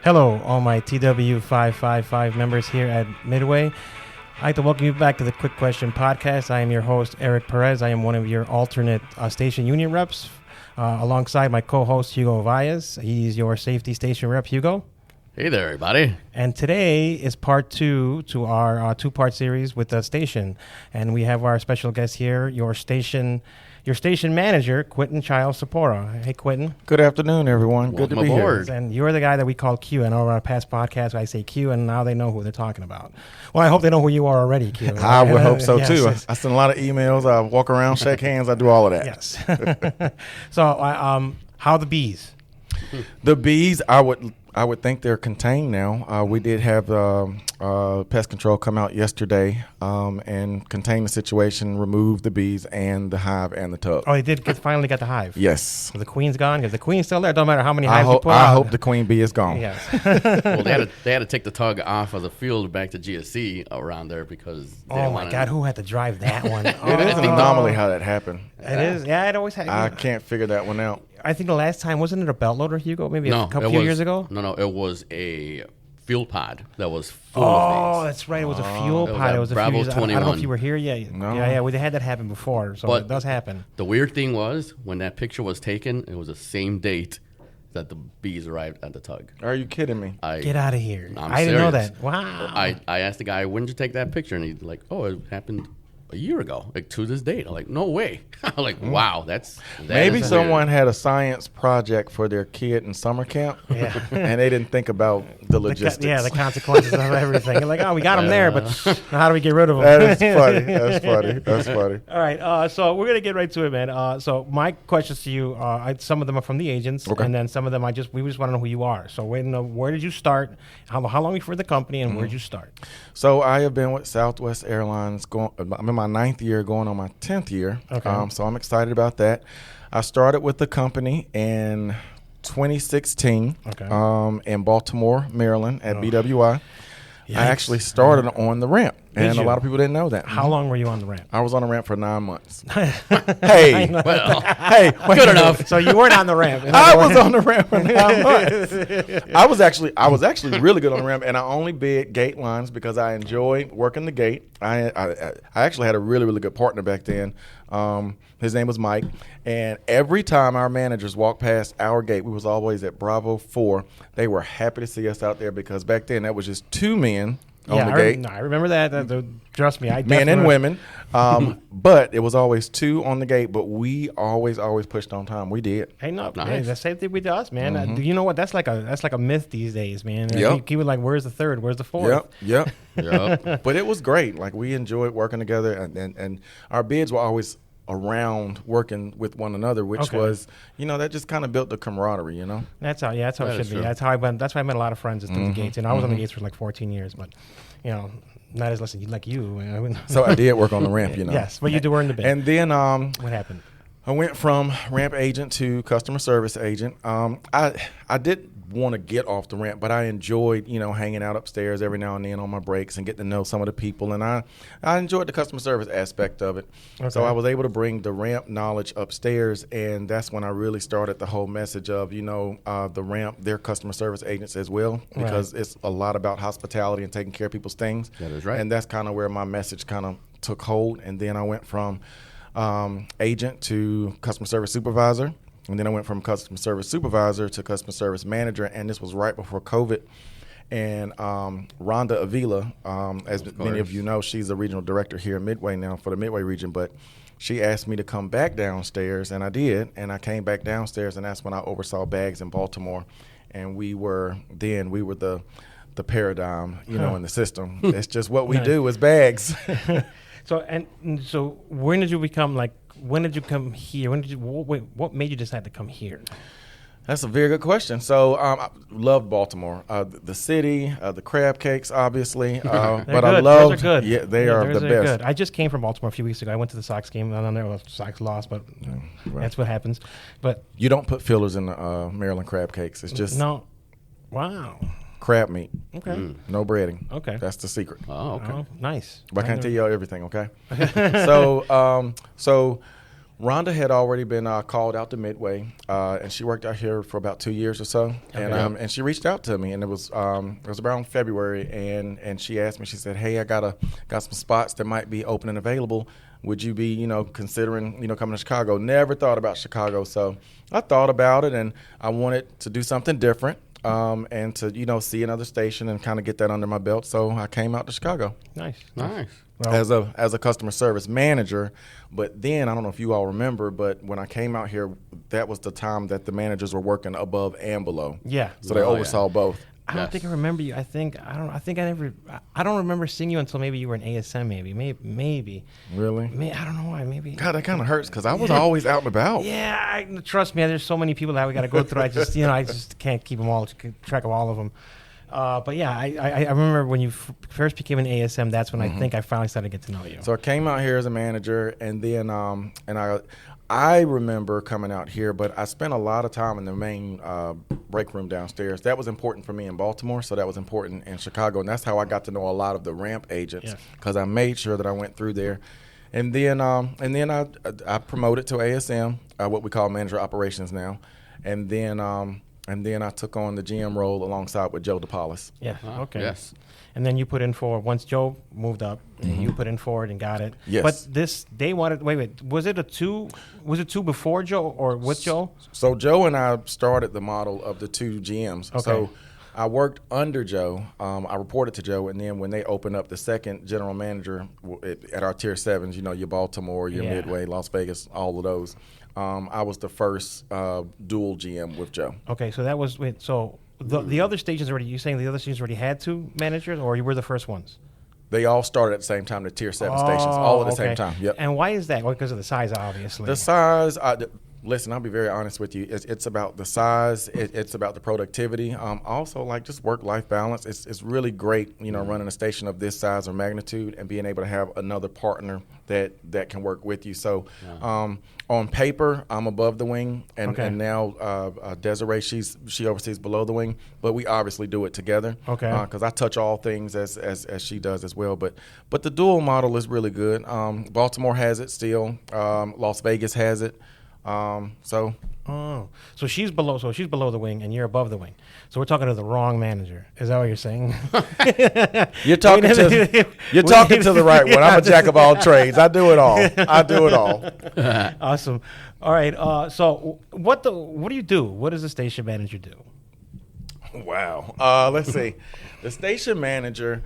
Hello, all my TW555 members here at Midway. I'd like to welcome you back to the Quick Question Podcast. I am your host, Eric Perez. I am one of your alternate station union reps, alongside my co-host, Hugo Valles. He's your safety station rep, Hugo. Hey there, everybody. And today is part 2 to our two-part series with the station. And we have our special guest here, your station manager, Quentin Chiles Scepura. Hey, Quentin. Good afternoon, everyone. Good to be here. And you're the guy that we call Q. And over our past podcast, I say Q, and now they know who they're talking about. Well, I hope they know who you are already, Q. I would hope so, too. Yes. I send a lot of emails. I walk around, shake hands. I do all of that. Yes. So, how are the bees? The bees, I would think they're contained now. We did have pest control come out yesterday and contain the situation, remove the bees and the hive and the tub. Oh, they did finally get the hive. Yes. So the queen's gone? Because the queen's still there. Don't matter how many hives you put I out. hope the queen bee is gone. Yes. Well, they had to take the tug off of the field back to GSC around there because they Oh, my God. Who had to drive that one? It is an anomaly how that happened. It is. Yeah, it always happens. I can't figure that one out. I think the last time, wasn't it a belt loader, Hugo? Maybe No, a few years ago? No, it was a fuel pod that was full Oh, of things. that's right. It was a fuel It was pod. that It was a Bravo few years. I don't know 21. if you were here. Yeah. No. Yeah. We had that happen before, so But it does happen. The weird thing was when that picture was taken, it was the same date that the bees arrived at the tug. Are you kidding me? Get out of here. I'm I didn't know serious. that. Wow. I asked the guy, when did you take that picture? And he's like, oh, it happened a year ago, like to this date. I'm like, no way. I'm like, wow, that Maybe is someone weird. had a science project for their kid in summer camp, Yeah. and they didn't think about the logistics. the consequences of everything. You're like, oh, we got them there, but now how do we get rid of them? That is funny. That's funny. That's funny. All right, so we're gonna get right to it, man. So my questions to you, some of them are from the agents, Okay. and then some of them we just want to know who you are. So where did you start? How long were you for the company, and where did you start? So I have been with Southwest Airlines. I'm in my 9th year, going on my 10th year. Okay. So I'm excited about that. I started with the company in 2016 in Baltimore, Maryland at BWI. Yikes. I actually started on the ramp, and you? a lot of people didn't know that. How long were you on the ramp? I was on the ramp for 9 months. Hey, Well, hey, good enough. So you weren't on the ramp. I was on the ramp for 9 months. I was actually really good on the ramp, and I only bid gate lines because I enjoy working the gate. I actually had a really, really good partner back then. His name was Mike, and every time our managers walked past our gate, we was always at Bravo 4. They were happy to see us out there because back then that was just 2 men on the gate. I remember that. Trust me, Men and women, but it was always 2 on the gate. But we always pushed on time. We did. Hey, no, Nice. man, the same thing with us, man. You know what? That's like a myth these days, man. Yep. He was like, "Where's the third? Where's the fourth?" Yep. Yep. But it was great. Like, we enjoyed working together, and our bids were always around working with one another, which was, that just kind of built the camaraderie, That's how it That should is be. true. That's how I went. That's why I met a lot of friends through the gates. And I was on the gates for like 14 years, but not as like you. So I did work on the ramp, Yes, but you do earn the bid. And then What happened? I went from ramp agent to customer service agent. I did want to get off the ramp, but I enjoyed, hanging out upstairs every now and then on my breaks and getting to know some of the people. And I enjoyed the customer service aspect of it. Okay. So I was able to bring the ramp knowledge upstairs, and that's when I really started the whole message of, the ramp, they're customer service agents as well, because it's a lot about hospitality and taking care of people's things. That is right. And that's kind of where my message kind of took hold. And then I went from agent to customer service supervisor. And then I went from customer service supervisor to customer service manager, and this was right before COVID. And Rhonda Avila, as many of you know, she's the regional director here at Midway now for the Midway region, but she asked me to come back downstairs, and I did. And I came back downstairs, and that's when I oversaw bags in Baltimore. And we were the paradigm, in the system. It's just what we do is bags. So when did you become when did you come here? What made you decide to come here? That's a very good question. So I loved Baltimore, the city, the crab cakes, obviously. But good. I loved. Those are good. Yeah, they are the best. Good. I just came from Baltimore a few weeks ago. I went to the Sox game. I don't know if the Sox lost, but that's what happens. But you don't put fillers in the Maryland crab cakes. It's just Wow. crab meat. Okay. No breading. Okay. That's the secret. Oh, okay. Oh, nice. But I can't tell y'all everything, okay? So Rhonda had already been called out to Midway, and she worked out here for about 2 years or so. And she reached out to me, and it was around February, and she asked me. She said, "Hey, I got some spots that might be open and available. Would you be, considering, coming to Chicago?" Never thought about Chicago, so I thought about it, and I wanted to do something different. And to see another station and kind of get that under my belt, so I came out to Chicago. Nice. Well, As a customer service manager. But then I don't know if you all remember, but when I came out here, that was the time that the managers were working above and below. Yeah. So they oversaw both. I don't think I remember you. I don't remember seeing you until maybe you were in ASM. Maybe. Really? I don't know why. Maybe. God, that kind of hurts because I was always out and about. Yeah, trust me. There's so many people that we got to go through. I just can't keep them all track of all of them. But yeah, I remember when you first became an ASM. That's when I think I finally started to get to know you. So I came out here as a manager, and then I remember coming out here, but I spent a lot of time in the main break room downstairs. That was important for me in Baltimore, so that was important in Chicago, and that's how I got to know a lot of the ramp agents because I made sure that I went through there. And then I promoted to ASM, what we call manager operations now, and then I took on the GM role alongside with Joe DePaulis. Yeah. Okay. Yes. And then you put in for once Joe moved up, you put in for it and got it. Yes. But they wanted. Wait. Was it two before Joe or with Joe? So Joe and I started the model of the two GMs. Okay. So I worked under Joe. I reported to Joe, and then when they opened up the second general manager at our Tier 7s, your Baltimore, your Midway, Las Vegas, all of those, I was the first dual GM with Joe. Okay, so that was so the other stations already. You saying the other stations already had two managers, or you were the first ones? They all started at the same time, the Tier 7 stations, all at the same time. Yep. And why is that? Well, because of the size, obviously. The size. Listen, I'll be very honest with you. It's about the size. It's about the productivity. Also, like just work-life balance. It's really great, running a station of this size or magnitude and being able to have another partner that can work with you. So, on paper, I'm above the wing, and now Desiree, she oversees below the wing. But we obviously do it together. Okay. Because I touch all things as she does as well. But the dual model is really good. Baltimore has it still. Las Vegas has it. So she's below the wing and you're above the wing. So we're talking to the wrong manager. Is that what you're saying? You're talking to the right one. I'm a jack of all trades. I do it all. Awesome. All right. So what do you do? What does the station manager do? Wow. Let's see. The station manager,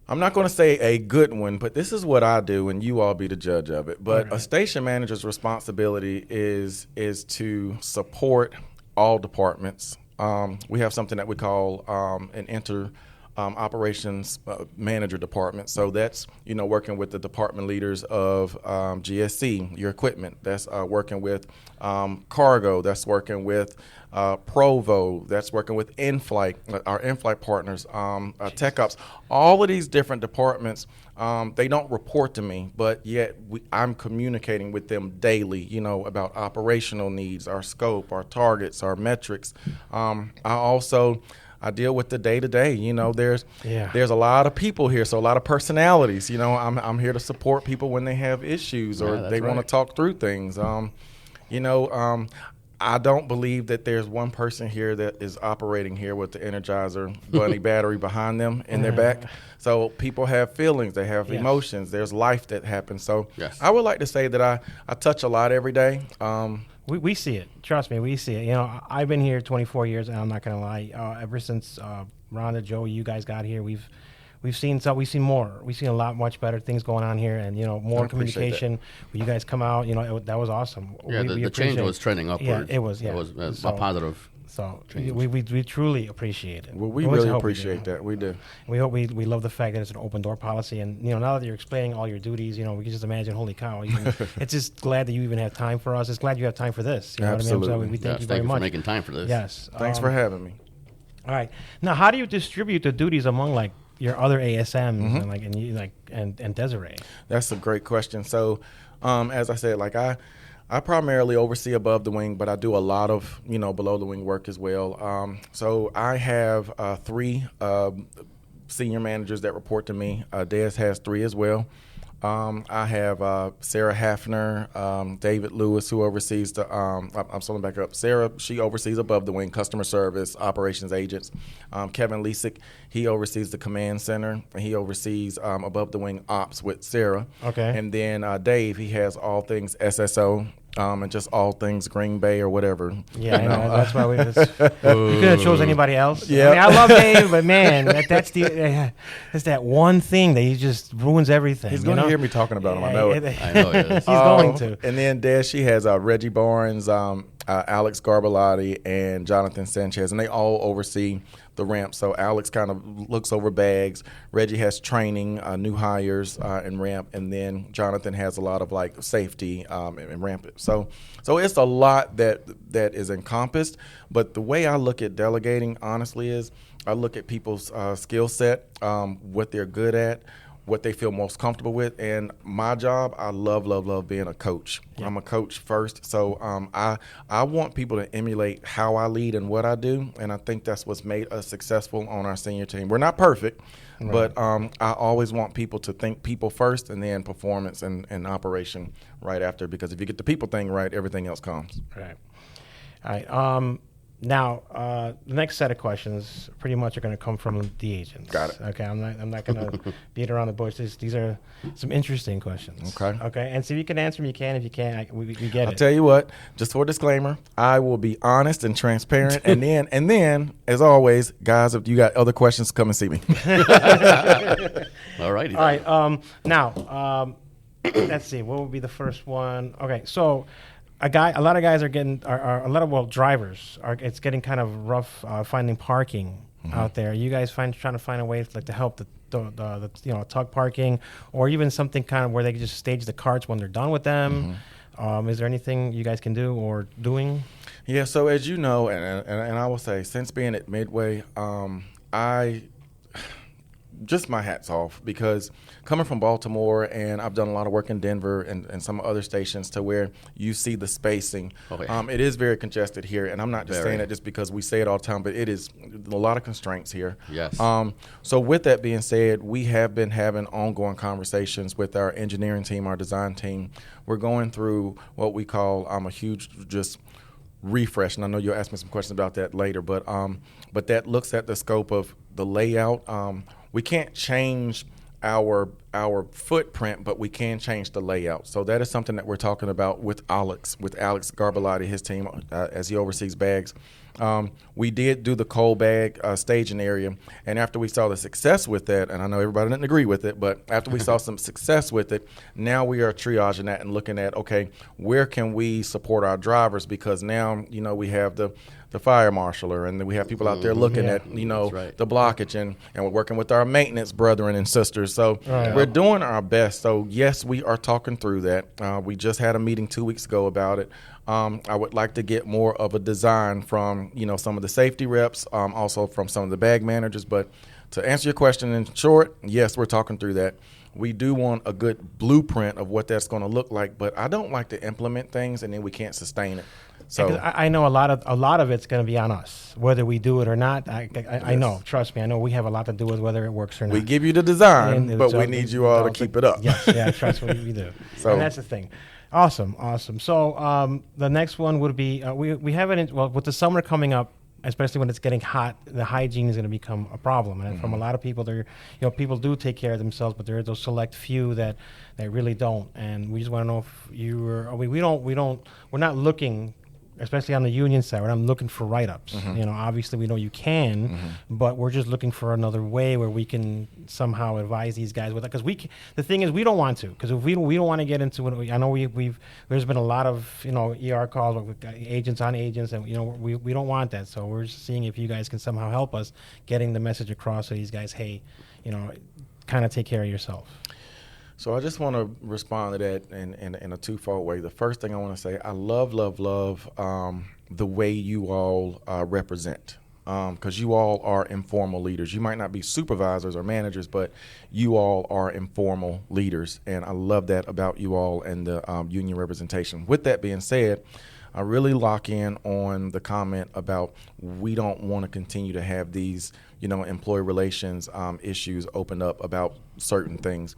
I'm not going to say a good one, but this is what I do, and you all be the judge of it. But a station manager's responsibility is to support all departments. We have something that we call an operations manager department. So that's, working with the department leaders of GSC, your equipment. That's working with cargo. That's working with Provo. That's working with in-flight, our in-flight partners, tech ops. All of these different departments, they don't report to me, but yet I'm communicating with them daily, about operational needs, our scope, our targets, our metrics. I deal with the day-to-day. There's a lot of people here, so a lot of personalities. I'm here to support people when they have issues or they want to talk through things. I don't believe that there's one person here that is operating here with the Energizer Bunny battery behind them in their back. So people have feelings, they have emotions, there's life that happens. So I would like to say that I touch a lot every day. We see it. Trust me, we see it. I've been here 24 years, and I'm not going to lie. Ever since Rhonda, Joe, you guys got here, we've seen more. We've seen a lot much better things going on here, and more communication. When you guys come out, that was awesome. Yeah, the change was trending upward. Yeah, it was. Yeah, it was a positive. So we truly appreciate it. Well, we really appreciate that. We do. We hope we love the fact that it's an open door policy, and now that you're explaining all your duties, we can just imagine. Holy cow! It's just glad that you even have time for us. It's glad you have time for this. You know Absolutely. What I mean? So we thank you very much for making time for this. Yes. Thanks for having me. All right. Now, how do you distribute the duties among your other ASMs and Desiree? That's a great question. So, as I said, I primarily oversee above the wing, but I do a lot of below the wing work as well. So I have 3 senior managers that report to me. Des has 3 as well. I have Sarah Hafner, David Lewis, who oversees the. I'm slowing back up. Sarah, she oversees above the wing customer service, operations agents. Kevin Lesick, he oversees the command center, and he oversees above the wing ops with Sarah. Okay. And then Dave, he has all things SSO. And just all things Green Bay or whatever. Yeah, I know. That's why you could have chose anybody else. Yeah. I mean, I love Dave, but man, that's that one thing that he just ruins everything. He's going to hear me talking about him. I know it. I know it is. He's going to. And then Des, she has Reggie Barnes, Alex Garbalotti, and Jonathan Sanchez, and they all oversee the ramp. So Alex kind of looks over bags. Reggie has training, new hires, and ramp, and then Jonathan has a lot of like safety and ramp. So it's a lot that is encompassed. But the way I look at delegating, honestly, is I look at people's skill set, what they're good at, what they feel most comfortable with. And my job, I love being a coach. Yeah. I'm a coach first. So I want people to emulate how I lead and what I do. And I think that's what's made us successful on our senior team. We're not perfect, right. But I always want people to think people first and then performance and operation right after. Because if you get the people thing right, everything else comes. Right. All right. Now, the next set of questions pretty much are going to come from the agents. Got it. Okay, I'm not going to beat around the bush. These are some interesting questions. Okay. Okay, and so if you can answer them, you can. If you can't, we get it. I'll tell you what, just for a disclaimer, I will be honest and transparent. and then, as always, guys, if you got other questions, come and see me. All righty. All right. Now, let's see. What would be the first one? Okay, so. A lot of guys are getting, drivers are. It's getting kind of rough finding parking out there. You guys trying to find a way to help the tug parking, or even something kind of where they can just stage the carts when they're done with them. Is there anything you guys can do or doing? Yeah. So as you know, and I will say, since being at Midway, I just my hat's off, because coming from Baltimore, and I've done a lot of work in Denver and some other stations to where you see the spacing. Oh, yeah. It is very congested here, and I'm not just saying that just because we say it all the time, but it is a lot of constraints here. Yes. So with that being said, we have been having ongoing conversations with our engineering team, our design team. We're going through what we call a huge just refresh, and I know you'll ask me some questions about that later, but that looks at the scope of the layout. We can't change our footprint, but we can change the layout. So that is something that we're talking about with Alex Garbalotti, his team, as he oversees bags. We did do the cold bag staging area, and after we saw the success with that, and I know everybody didn't agree with it, but after we saw some success with it, now we are triaging that and looking at, okay, where can we support our drivers? Because now, we have the fire marshaler, and then we have people out there looking at, right. the blockage, and we're working with our maintenance brethren and sisters. So we're doing our best. So yes, we are talking through that. We just had a meeting 2 weeks ago about it. I would like to get more of a design from, some of the safety reps, also from some of the bag managers. But to answer your question in short, yes, we're talking through that. We do want a good blueprint of what that's going to look like, but I don't like to implement things and then we can't sustain it. So I know a lot of it's going to be on us, whether we do it or not. I know, trust me, I know we have a lot to do with whether it works or not. We give you the design, but we need you all to keep it up. Yes, yeah, trust me, we do. So, and that's the thing. Awesome. So the next one would be we have it with the summer coming up, especially when it's getting hot. The hygiene is going to become a problem, and from a lot of people, people do take care of themselves, but there are those select few that really don't. And we just want to know if we're not looking. Especially on the union side, I'm looking for write-ups. Obviously we know you can, but we're just looking for another way where we can somehow advise these guys with it. Because the thing is, we don't want to. Because if we don't want to get into it, I know there's been a lot of ER calls with agents on agents, and we don't want that. So we're just seeing if you guys can somehow help us getting the message across to these guys. Hey, kind of take care of yourself. So I just want to respond to that in a twofold way. The first thing I want to say, I love the way you all represent, because you all are informal leaders. You might not be supervisors or managers, but you all are informal leaders, and I love that about you all and the union representation. With that being said, I really lock in on the comment about we don't want to continue to have these, employee relations issues opened up about certain things.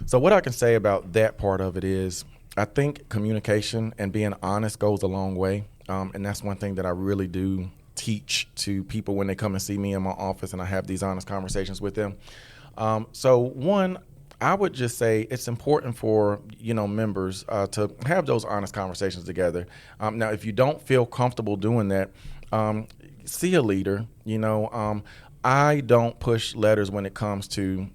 So what I can say about that part of it is I think communication and being honest goes a long way. And that's one thing that I really do teach to people when they come and see me in my office and I have these honest conversations with them. So one, I would just say it's important for, members to have those honest conversations together. Now, if you don't feel comfortable doing that, see a leader. I don't push letters when it comes to,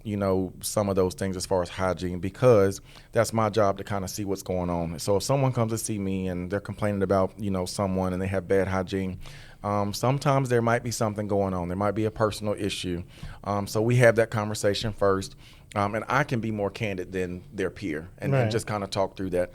some of those things as far as hygiene, because that's my job to kind of see what's going on. So if someone comes to see me and they're complaining about, someone and they have bad hygiene, sometimes there might be something going on. There might be a personal issue. So we have that conversation first. And I can be more candid than their peer and just kind of talk through that.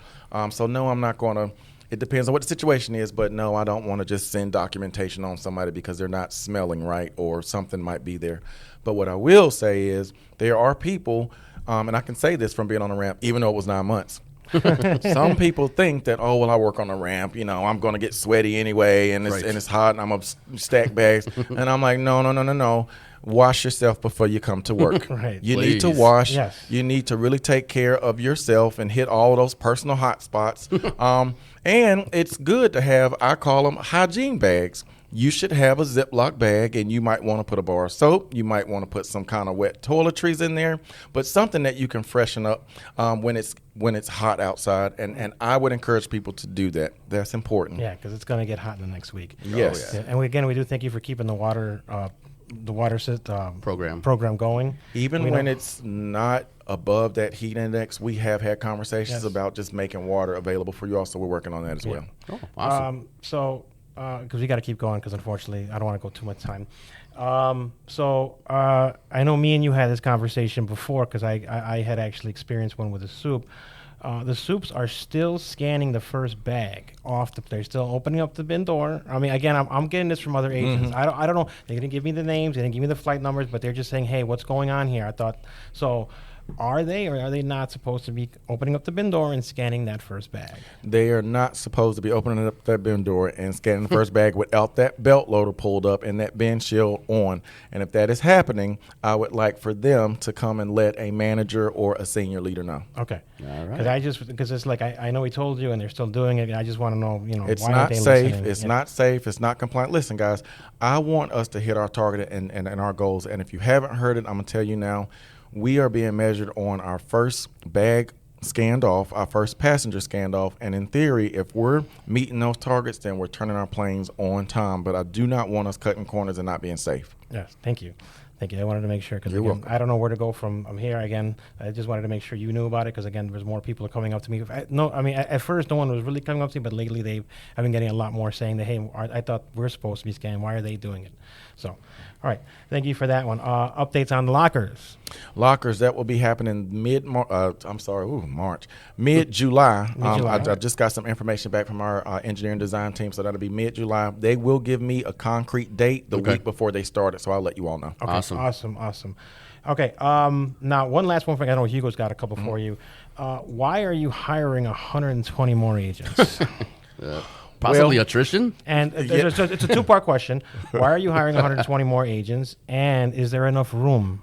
So no, I'm not going to. It depends on what the situation is, but no, I don't want to just send documentation on somebody because they're not smelling right or something might be there. But what I will say is there are people, and I can say this from being on the ramp, even though it was 9 months. Some people think that, oh, well, I work on the ramp, I'm going to get sweaty anyway, and it's hot, and I'm going to stack bags. And I'm like, no. Wash yourself before you come to work. You need to wash. Yes. You need to really take care of yourself and hit all of those personal hot spots. And it's good to have, I call them hygiene bags. You should have a Ziploc bag, and you might want to put a bar of soap. You might want to put some kind of wet toiletries in there, but something that you can freshen up when it's hot outside. And I would encourage people to do that. That's important. Yeah, because it's going to get hot in the next week. Yes. Yeah. And we do thank you for keeping the water program going. Even when it's not above that heat index, we have had conversations about just making water available for you all. So we're working on that as well. Oh, awesome. Because we got to keep going, because unfortunately I don't want to go too much time. I know me and you had this conversation before, because I had actually experienced one with a soup. The soups are still scanning the first bag off. They're still opening up the bin door. I mean, again, I'm getting this from other agents. I don't know. They didn't give me the names. They didn't give me the flight numbers, but they're just saying, hey, what's going on here? I thought, so are they or are they not supposed to be opening up the bin door and scanning that first bag? They are not supposed to be opening up that bin door and scanning the first bag without that belt loader pulled up and that bin shield on. And if that is happening, I would like for them to come and let a manager or a senior leader know. Okay. All right. Because it's like, I know he told you and they're still doing it. I just want to know, it's why not aren't they safe. listening? It's not safe. It's not compliant. Listen, guys, I want us to hit our target and our goals. And if you haven't heard it, I'm going to tell you now. We are being measured on our first bag scanned off, our first passenger scanned off, and in theory, if we're meeting those targets, then we're turning our planes on time. But I do not want us cutting corners and not being safe. Yes, thank you. I wanted to make sure, because welcome. I don't know where to go from here. Again, I just wanted to make sure you knew about it, because again, there's more people coming up to me. At first, no one was really coming up to me, but lately I've been getting a lot more saying that, hey, I thought we're supposed to be scanned. Why are they doing it? So, all right, thank you for that one. Updates on the lockers. Lockers, that will be happening March, mid-July. I just got some information back from our engineering design team, so that'll be mid-July. They will give me a concrete date the week before they start it, so I'll let you all know. Okay. Awesome. Okay, now one last one. I know Hugo's got a couple for you. Why are you hiring 120 more agents? Possibly attrition? And it's a two-part question. Why are you hiring 120 more agents? And is there enough room?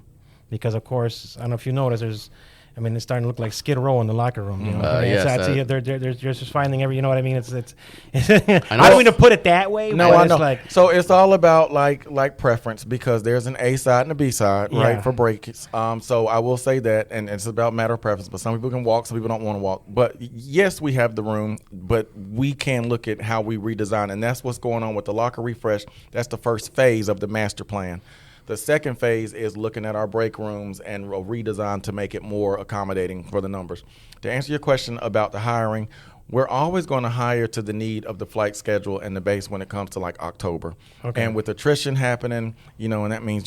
Because, of course, I don't know if you notice, it's starting to look like Skid Row in the locker room. They're just finding you know what I mean? It's I don't mean to put it that way. No, I know. So it's all about like preference, because there's an A side and a B side, right, for breaks. So I will say that, and it's about matter of preference. But some people can walk, some people don't want to walk. But yes, we have the room, but we can look at how we redesign, and that's what's going on with the locker refresh. That's the first phase of the master plan. The second phase is looking at our break rooms and redesign to make it more accommodating for the numbers. To answer your question about the hiring, we're always going to hire to the need of the flight schedule and the base when it comes to like October. Okay. And with attrition happening, and that means,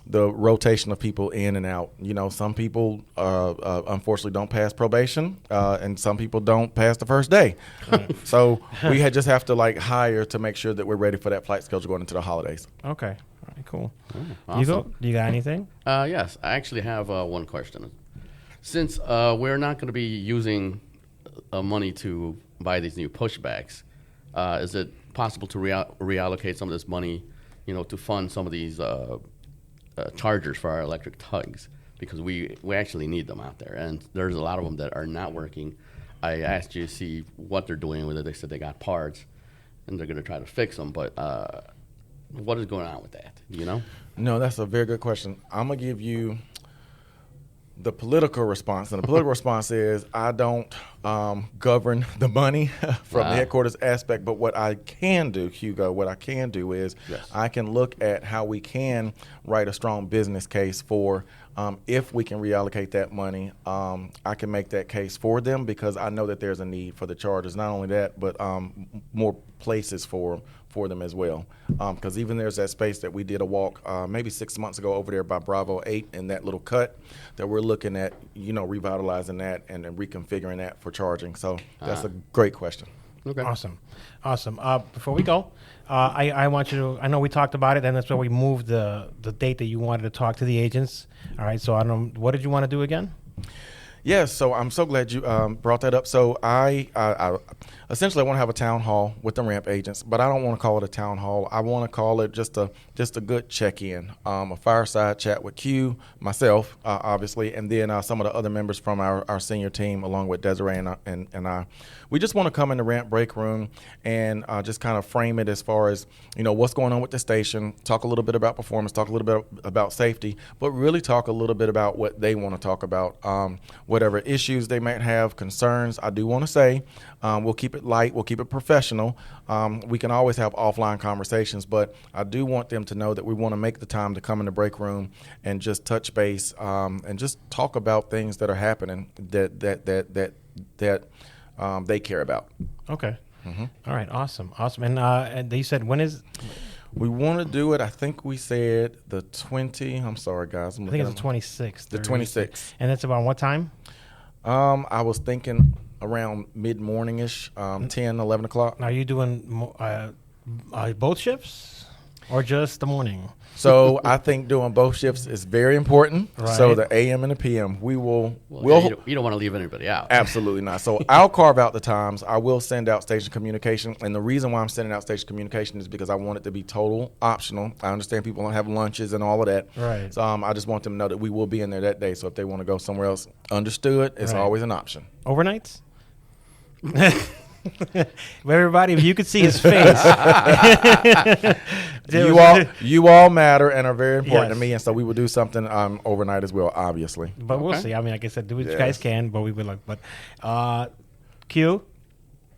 the rotation of people in and out. Some people unfortunately don't pass probation, and some people don't pass the first day. So we just have to hire to make sure that we're ready for that flight schedule going into the holidays. Okay. All right, cool. Awesome. Hugo, do you got anything? Yes, I actually have one question. Since we're not going to be using money to buy these new pushbacks, is it possible to reallocate some of this money, to fund some of these chargers for our electric tugs? Because we actually need them out there, and there's a lot of them that are not working. I asked you to see what they're doing with it. They said they got parts, and they're going to try to fix them. But what is going on with that? Do you know? No, that's a very good question. I'm going to give you the political response. And the political response is I don't govern the money from the headquarters aspect. But what I can do, Hugo, is I can look at how we can write a strong business case for if we can reallocate that money. I can make that case for them because I know that there's a need for the chargers. Not only that, but more places for them as well. Because even there's that space that we did a walk maybe 6 months ago over there by Bravo 8 in that little cut that we're looking at, revitalizing that and then reconfiguring that for charging. So that's a great question. Okay. Awesome. Before we go, I want you to, I know we talked about it, and that's why we moved the date that you wanted to talk to the agents. All right, so I don't know, what did you want to do again? Yes, so I'm so glad you brought that up. So I essentially want to have a town hall with the ramp agents, but I don't want to call it a town hall. I want to call it just a good check-in, a fireside chat with Q, myself, obviously, and then some of the other members from our senior team, along with Desiree and I. We just want to come in the ramp break room and just kind of frame it as far as, what's going on with the station, talk a little bit about performance, talk a little bit about safety, but really talk a little bit about what they want to talk about, whatever issues they might have, concerns. I do want to say we'll keep it light, we'll keep it professional. We can always have offline conversations, but I do want them to know that we want to make the time to come in the break room and just touch base and just talk about things that are happening that they care about. Okay. Mm-hmm. All right. Awesome. And you said when is? We want to do it. I think we said the 20. I'm sorry, guys. I think it's the 26th. The 26th. And that's about what time? I was thinking around mid-morning-ish, 10, 11 o'clock. Are you doing both shifts or just the morning? So I think doing both shifts is very important. Right. So the AM and the PM, we'll you don't want to leave anybody out. Absolutely not. So I'll carve out the times. I will send out station communication. And the reason why I'm sending out station communication is because I want it to be total optional. I understand people don't have lunches and all of that. Right. So I just want them to know that we will be in there that day. So if they want to go somewhere else, understood, it's always an option. Overnights? Everybody, if you could see his face. you all matter and are very important to me, and so we will do something overnight as well, obviously. But we'll see. I mean, like I said, do what you guys can, but we would like. But Q,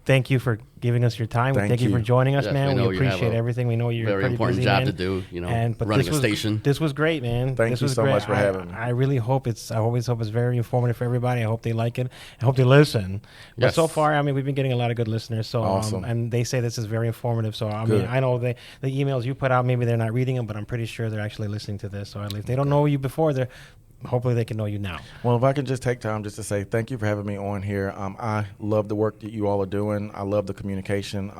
thank you for giving us your time. Thank you for joining us, man. We appreciate everything. We know you're very pretty important busy, job man. to do. But running a station. This was great, man. Thank you so much for having me. I really hope I always hope it's very informative for everybody. I hope they like it. I hope they listen. But so far, I mean, we've been getting a lot of good listeners. So awesome. And they say this is very informative. So I mean, I know the emails you put out, maybe they're not reading them, but I'm pretty sure they're actually listening to this. So at least they don't know you before, hopefully they can know you now. Well, if I can just take time just to say thank you for having me on here. I love the work that you all are doing. I love the communication.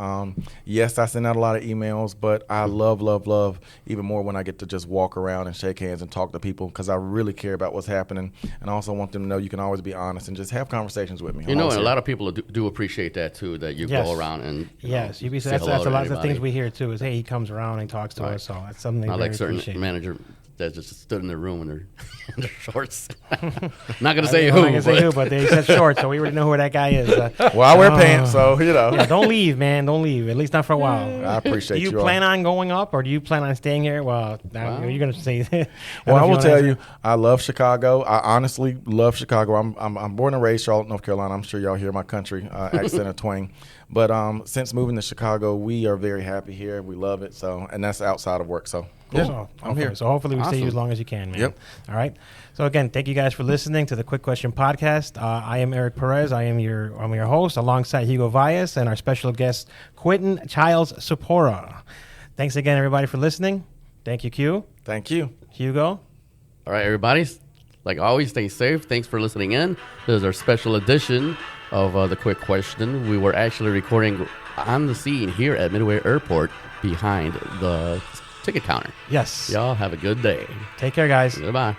Yes, I send out a lot of emails, but I love even more when I get to just walk around and shake hands and talk to people because I really care about what's happening. And I also want them to know you can always be honest and just have conversations with me. And a lot of people do appreciate that, too, that you go around and that's a lot of the things we hear, too, is, hey, he comes around and talks to us. So that's something they really appreciate. Certain manager that just stood in their room in their shorts. Not gonna say who. Not gonna say who, but they said shorts, so we already know who that guy is. Well, I wear pants, so Yeah, don't leave, man. Don't leave. At least not for a while. I appreciate you. Do you plan on going up, or do you plan on staying here? Well, you're gonna say. Well, I will tell you, I love Chicago. I honestly love Chicago. I'm born and raised Charlotte, North Carolina. I'm sure y'all hear my country accent or twang. But since moving to Chicago, we are very happy here. We love it. So, and that's outside of work. So, cool. So I'm here. So hopefully we stay you as long as you can, man. Yep. All right. So again, thank you guys for listening to the Quick Question Podcast. I am Eric Perez. I'm your host alongside Hugo Valles and our special guest Quentin Chiles Scepura. Thanks again, everybody, for listening. Thank you, Q. Thank you, Hugo. All right, everybody. Like always, stay safe. Thanks for listening in. This is our special edition of the Quick Question. We were actually recording on the scene here at Midway Airport behind the ticket counter. Yes. Y'all have a good day. Take care, guys. Goodbye.